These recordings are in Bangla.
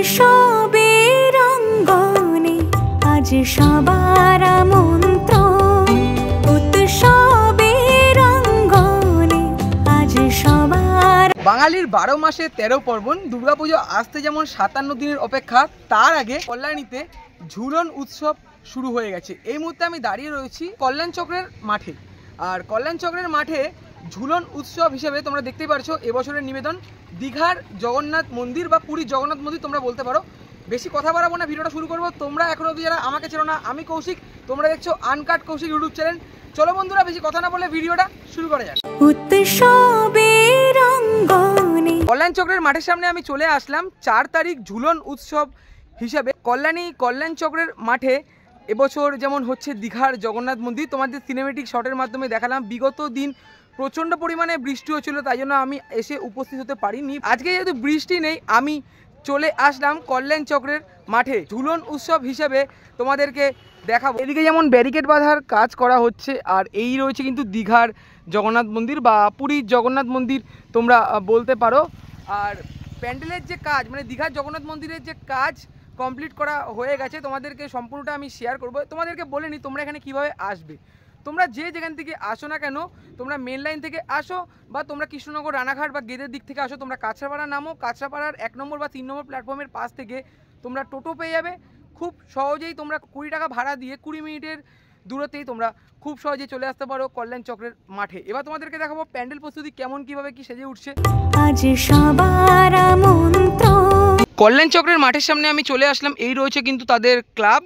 উৎসবের অঙ্গনে আজ সবার আমন্ত্রণ, উৎসবের অঙ্গনে আজ সবার। বাঙালির 12 মাসে 13 পার্বণ, দুর্গাপুজো আসতে যেমন 57 দিনের অপেক্ষা, তার আগে কল্যাণীতে ঝুলন উৎসব শুরু হয়ে গেছে। এই মুহূর্তে আমি দাঁড়িয়ে রয়েছি কল্যাণ চক্রের মাঠে, আর কল্যাণ চক্রের মাঠে ঝুলন উৎসব হিসেবে তোমরা দেখতেই পারছো এবছরের নিবেদন দীঘার জগন্নাথ মন্দির বা পুরীর জগন্নাথ মন্দির তোমরা বলতে পারো। বেশি কথা বাড়াবো না, ভিডিওটা শুরু করবো। তোমরা এখনো অবধি যারা আমাকে চেনো না, আমি কৌশিক, তোমরা দেখছো আনকাট কৌশিক ইউটিউব চ্যানেল। চলো বন্ধুরা, বেশি কথা না বলে ভিডিওটা শুরু করা যাক। উৎসবের অঙ্গনে কল্যাণ চক্রের মাঠের সামনে আমি চলে আসলাম 4 তারিখ ঝুলন উৎসব হিসাবে। কল্যাণ চক্রের মাঠে এবছর যেমন হচ্ছে দীঘার জগন্নাথ মন্দির, তোমাদের সিনেমেটিক শটের মাধ্যমে দেখালাম। বিগত দিন প্রচণ্ড পরিমাণে বৃষ্টি হচ্ছিল, তাই জন্য আমি এসে উপস্থিত হতে পারিনি। আজকে যেহেতু বৃষ্টি নেই, আমি চলে আসলাম কল্যাণ চক্রের মাঠে ঝুলন উৎসব হিসেবে তোমাদেরকে দেখাবো। এদিকে যেমন ব্যারিকেড বাঁধার কাজ করা হচ্ছে, আর এই রয়েছে কিন্তু দীঘার জগন্নাথ মন্দির বা পুরীর জগন্নাথ মন্দির তোমরা বলতে পারো। আর প্যান্ডেলের যে কাজ, মানে দীঘার জগন্নাথ মন্দিরের যে কাজ কমপ্লিট করা হয়ে গেছে, তোমাদেরকে সম্পূর্ণটা আমি শেয়ার করব। তোমাদেরকে বলে নিই তোমরা এখানে কিভাবে আসবে। তোমরা যেখান থেকে আসো না কেন, তোমরা মেন লাইন থেকে আসো বা তোমরা কৃষ্ণনগর রানাঘাট বা গেদের দিক থেকে আসো, তোমরা কাঁচরাপাড়া নামো। কাঁচরাপাড়ার 1 নম্বর বা 3 নম্বর প্ল্যাটফর্মের পাশ থেকে তোমরা টোটো পেয়ে যাবে। খুব সহজেই তোমরা 20 টাকা ভাড়া দিয়ে 20 মিনিটের দূরত্বেই তোমরা খুব সহজেই চলে আসতে পারো কল্যাণ চক্রের মাঠে। এবার তোমাদেরকে দেখাবো প্যান্ডেল প্রস্তুতি কেমন, কিভাবে কি সেজে উঠছে। আজ সবার আমন্ত্রণ। কল্যাণ চক্রের মাঠের সামনে আমি চলে আসলাম। এই রয়েছে কিন্তু তাদের ক্লাব।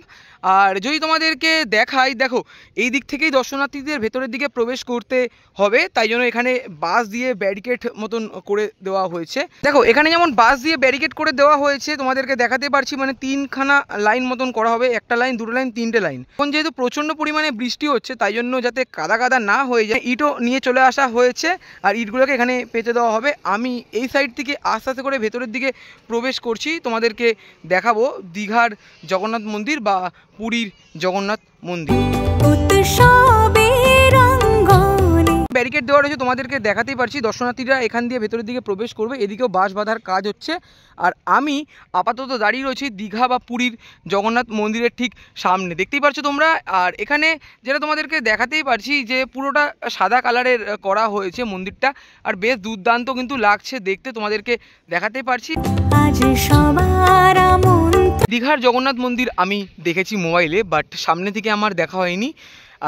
আর যদি তোমাদেরকে দেখাই, দেখো এই দিক থেকেই দর্শনার্থীদের ভেতরের দিকে প্রবেশ করতে হবে, তাই জন্য এখানে বাঁশ দিয়ে ব্যারিকেড মতন করে দেওয়া হয়েছে। দেখো এখানে যেমন বাঁশ দিয়ে ব্যারিকেড করে দেওয়া হয়েছে, তোমাদেরকে দেখাতে পারছি, মানে 3খানা লাইন মতন করা হবে, 1টা লাইন, 2টো লাইন, 3টে লাইন। এখন যেহেতু প্রচণ্ড পরিমাণে বৃষ্টি হচ্ছে, তাই জন্য যাতে কাদা না হয়ে যায়, ইটও নিয়ে চলে আসা হয়েছে, আর ইটগুলোকে এখানে পেতে দেওয়া হবে। আমি এই সাইড থেকে আস্তে আস্তে করে ভেতরের দিকে প্রবেশ করছি, তোমাদেরকে দেখাবো দীঘার জগন্নাথ মন্দির বা পুরীর জগন্নাথ মন্দির। ব্যারিকেড দেওয়া রয়েছে, তোমাদেরকে দেখাতেই পারছি। দর্শনার্থীরা এখান দিয়ে ভেতরের দিকে প্রবেশ করবে, এদিকেও বাঁশ বাঁধার কাজ হচ্ছে। আর আমি আপাতত দাঁড়িয়ে রয়েছি দীঘা বা পুরীর জগন্নাথ মন্দিরের ঠিক সামনে, দেখতেই পারছো তোমরা। আর এখানে যেটা তোমাদেরকে দেখাতেই পারছি যে পুরোটা সাদা কালারের করা হয়েছে মন্দিরটা, আর বেশ দুর্দান্ত কিন্তু লাগছে দেখতে, তোমাদেরকে দেখাতেই পারছি। দীঘার জগন্নাথ মন্দির আমি দেখেছি মোবাইলে, বাট সামনে থেকে আমার দেখা হয়নি।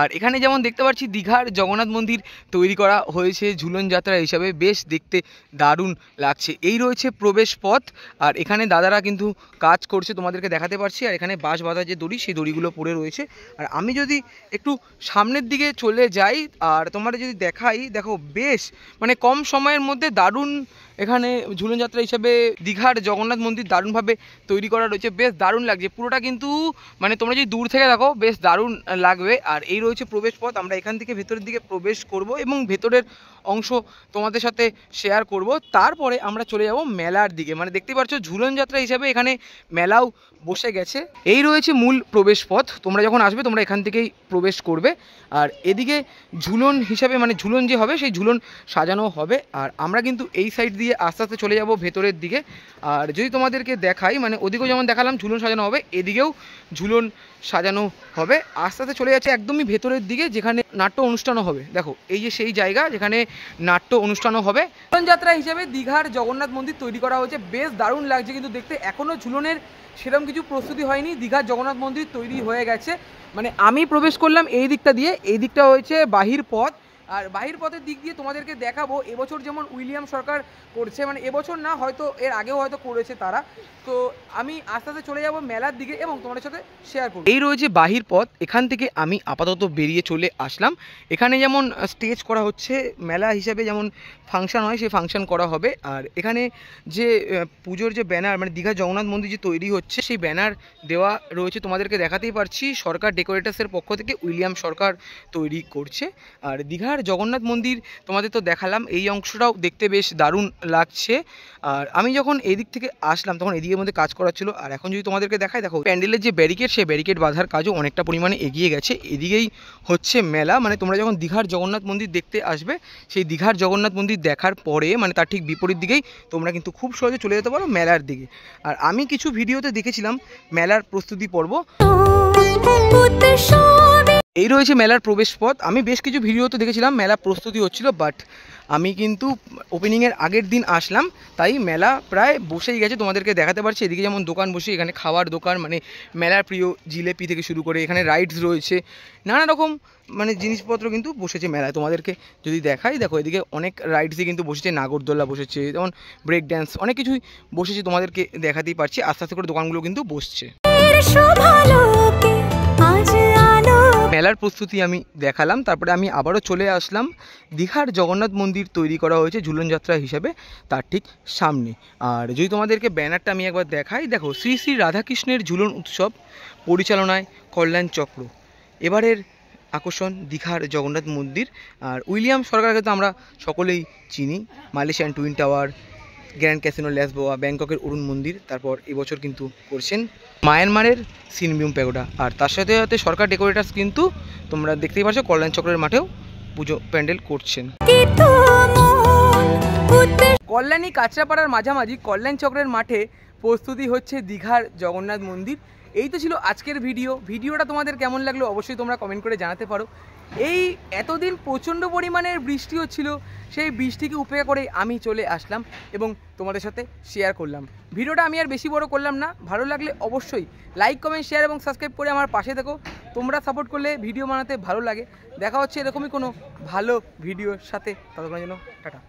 আর এখানে যেমন দেখতে পাচ্ছি দীঘার জগন্নাথ মন্দির তৈরি করা হয়েছে ঝুলন যাত্রা হিসাবে, বেশ দেখতে দারুণ লাগছে। এই রয়েছে প্রবেশ পথ, আর এখানে দাদারা কিন্তু কাজ করছে, তোমাদেরকে দেখাতে পারছি। আর এখানে বাঁশ বাঁধা যে দড়ি, সেই দড়িগুলো পড়ে রয়েছে। আর আমি যদি একটু সামনের দিকে চলে যাই আর তোমাদের যদি দেখাই, দেখো বেশ মানে কম সময়ের মধ্যে দারুণ এখানে ঝুলন যাত্রা হিসাবে দীঘার জগন্নাথ মন্দির দারুণভাবে তৈরি করা রয়েছে, বেশ দারুণ লাগছে পুরোটা কিন্তু, মানে তোমরা যদি দূর থেকে দেখো বেশ দারুণ লাগবে। আর এই রয়েছে প্রবেশ পথ, আমরা এখান থেকে ভেতরের দিকে প্রবেশ করব এবং ভেতরের অংশ তোমাদের সাথে শেয়ার করব। তারপরে আমরা চলে যাব মেলার দিকে, মানে দেখতে পাচ্ছ ঝুলন যাত্রা হিসাবে এখানে মেলাও বসে গেছে। এই রয়েছে মূল প্রবেশ পথ, তোমরা যখন আসবে তোমরা এখান থেকেই প্রবেশ করবে। আর এদিকে ঝুলন হিসাবে, মানে ঝুলন যে হবে সেই ঝুলন সাজানো হবে। আর আমরা কিন্তু এই সাইড দিয়ে আস্তে আস্তে চলে যাব ভেতরের দিকে। আর যদি তোমাদেরকে দেখাই, মানে ওদিকেও যেমন দেখালাম ঝুলন সাজানো হবে, এদিকেও ঝুলন সাজানো হবে। আস্তে আস্তে চলে যাচ্ছে একদমই ভেতরের দিকে, যেখানে নাট্য অনুষ্ঠানও হবে। দেখো এই যে সেই জায়গা যেখানে নাট্য অনুষ্ঠানও হবে। ঝুলন যাত্রা হিসেবে দীঘার জগন্নাথ মন্দির তৈরি করা হয়েছে, বেশ দারুণ লাগছে কিন্তু দেখতে। এখনও ঝুলনের সেরকম কিছু প্রস্তুতি হয়নি, দীঘার জগন্নাথ মন্দির তৈরি হয়ে গেছে। মানে আমি প্রবেশ করলাম এই দিকটা দিয়ে, এই দিকটা হয়েছে বাহির পথ। আর বাহির পথের দিক দিয়ে তোমাদেরকে দেখাবো এবছর যেমন উইলিয়াম সরকার করছে, মানে এবছর না, হয়তো এর আগেও হয়তো করেছে তারা। তো আমি আস্তে আস্তে চলে যাব মেলার দিকে এবং তোমাদের সাথে শেয়ার করব। এই রয়েছে বাহির পথ, এখান থেকে আমি আপাতত বেরিয়ে চলে আসলাম। এখানে যেমন স্টেজ করা হচ্ছে, মেলা হিসাবে যেমন ফাংশন হয় সেই ফাংশন করা হবে। আর এখানে যে পুজোর যে ব্যানার, মানে দীঘা জগন্নাথ মন্দির যে তৈরি হচ্ছে সেই ব্যানার দেওয়া রয়েছে, তোমাদেরকে দেখাতেই পারছি। সরকার ডেকোরেটার্সের পক্ষ থেকে উইলিয়াম সরকার তৈরি করছে। আর দীঘার দীঘার জগন্নাথ মন্দির তোমাদের তো দেখালাম, এই অংশটাও দেখতে বেশ দারুণ লাগছে। আর আমি যখন এই দিক থেকে আসলাম তখন এদিকের মধ্যে কাজ করা ছিল। আর এখন যদি তোমাদেরকে দেখাই, দেখো প্যান্ডেলের যে ব্যারিকেড, সেই ব্যারিকেড বাঁধার কাজও অনেকটা পরিমাণে এগিয়ে গেছে। এদিকেই হচ্ছে মেলা, মানে তোমরা যখন দীঘার জগন্নাথ মন্দির দেখতে আসবে, সেই দীঘার জগন্নাথ মন্দির দেখার পরে মানে তার ঠিক বিপরীত দিকেই তোমরা কিন্তু খুব সহজে চলে যেতে পারো মেলার দিকে। আর আমি কিছু ভিডিওতে দেখেছিলাম মেলার প্রস্তুতি পর্ব, এই রয়েছে মেলার প্রবেশ পথ। আমি বেশ কিছু ভিডিওতে দেখেছিলাম মেলা প্রস্তুতি হচ্ছিল, বাট আমি কিন্তু ওপেনিংয়ের আগের দিন আসলাম, তাই মেলা প্রায় বসেই গেছে। তোমাদেরকে দেখাতে পারছি এদিকে যেমন দোকান বসে, এখানে খাওয়ার দোকান, মানে মেলার প্রিয় জিলেপি থেকে শুরু করে এখানে রাইডস রয়েছে, নানা রকম মানে জিনিসপত্র কিন্তু বসেছে মেলায়। তোমাদেরকে যদি দেখাই, দেখো এদিকে অনেক রাইডসই কিন্তু বসেছে, নাগরদোল্লা বসেছে, যেমন ব্রেক ড্যান্স, অনেক কিছুই বসেছে, তোমাদেরকে দেখাতেই পারছি। আস্তে আস্তে করে দোকানগুলো কিন্তু বসছে। মেলার প্রস্তুতি আমি দেখালাম, তারপরে আমি আবারও চলে আসলাম দীঘার জগন্নাথ মন্দির তৈরি করা হয়েছে ঝুলন যাত্রা হিসাবে, তার ঠিক সামনে। আর যদি তোমাদেরকে ব্যানারটা আমি একবার দেখাই, দেখো শ্রী শ্রী রাধাকৃষ্ণের ঝুলন উৎসব পরিচালনায় কল্যাণ চক্র, এবারের আকর্ষণ দীঘার জগন্নাথ মন্দির। আর উইলিয়াম সরকারকে তো আমরা সকলেই চিনি, Malaysian twin tower, grand casino Lisboa, ব্যাংককের অরুণ মন্দির, তারপর এবছর কিন্তু করছেন মায়ানমারের সিনবিউম প্যাগোডা। আর তার সাথে সাথে সরকার ডেকোরেটার্স কিন্তু তোমরা দেখতেই পাচ্ছ কল্যাণ চক্রের মাঠেও পুজো প্যান্ডেল করছেন। কল্যাণী কাঁচরাপাড়ার মাঝামাঝি কল্যাণ চক্রের মাঠে প্রস্তুতি হচ্ছে দীঘার জগন্নাথ মন্দির। এই তো ছিল আজকের ভিডিওটা তোমাদের কেমন লাগলো অবশ্যই তোমরা কমেন্ট করে জানাতে পারো। এই এতদিন প্রচণ্ড পরিমাণের বৃষ্টি হচ্ছিল, সেই বৃষ্টিকে উপেক্ষা করে আমি চলে আসলাম এবং তোমাদের সাথে শেয়ার করলাম। ভিডিওটা আমি আর বেশি বড় করলাম না, ভালো লাগলে অবশ্যই লাইক, কমেন্ট, শেয়ার এবং সাবস্ক্রাইব করে আমার পাশে থেকো। তোমরা সাপোর্ট করলে ভিডিও বানাতে ভালো লাগে। দেখা হচ্ছে এরকমই কোনো ভালো ভিডিওর সাথে, ততক্ষণের জন্য টাটা।